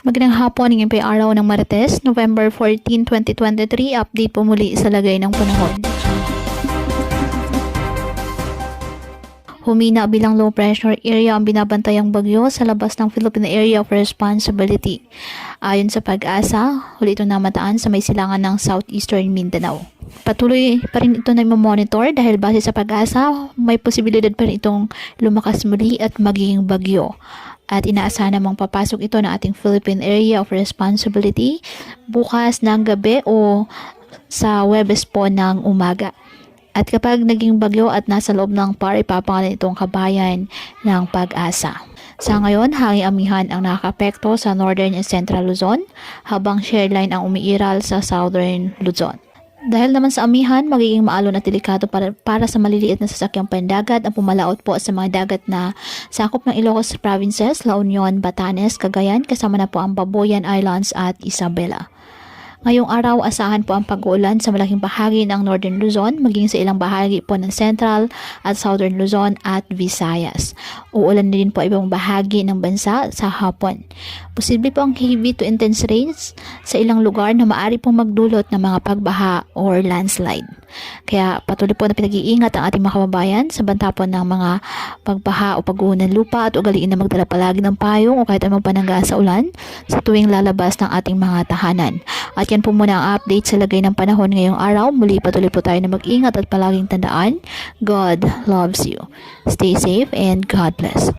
Magandang hapon, ngayon po ay araw ng Martes, November 14, 2023. Update po muli sa lagay ng panahon. Humina bilang low pressure area ang binabantayang bagyo sa labas ng Philippine Area of Responsibility. Ayon sa Pag-asa, huli itong namataan sa may silangan ng Southeastern Mindanao. Patuloy pa rin ito na monitor dahil base sa Pag-asa, may posibilidad pa rin itong lumakas muli at magiging bagyo. At inaasahan namang papasok ito ng ating Philippine Area of Responsibility bukas ng gabi o sa Huwebes po ng umaga. At kapag naging bagyo at nasa loob ng PAR, ipapangalan itong kabayan ng Pag-asa. Sa ngayon, hanging amihan ang nakakapekto sa Northern and Central Luzon, habang shear line ang umiiral sa Southern Luzon. Dahil naman sa amihan, magiging maalon at delikado para sa maliliit na sasakyang pandagat ang pumalaot po sa mga dagat na sakop ng Ilocos Provinces, La Union, Batanes, Cagayan, kasama na po ang Babuyan Islands at Isabela. Ngayong araw, asahan po ang pag-uulan sa malaking bahagi ng Northern Luzon, maging sa ilang bahagi po ng Central at Southern Luzon at Visayas. Uulan din po ibang bahagi ng bansa sa hapon. Posible po ang heavy to intense rains sa ilang lugar na maaari pong magdulot ng mga pagbaha or landslide. Kaya patuloy po na pinag-iingat ang ating mga kababayan sa banta po ng mga pagbaha o pagguho ng lupa at ugaliin na magdala palagi ng payong o kahit anong panangga sa ulan sa tuwing lalabas ng ating mga tahanan. At yan po muna ang update sa lagay ng panahon ngayong araw. Muli patuloy po tayo na mag-ingat at palaging tandaan, God loves you. Stay safe and God bless.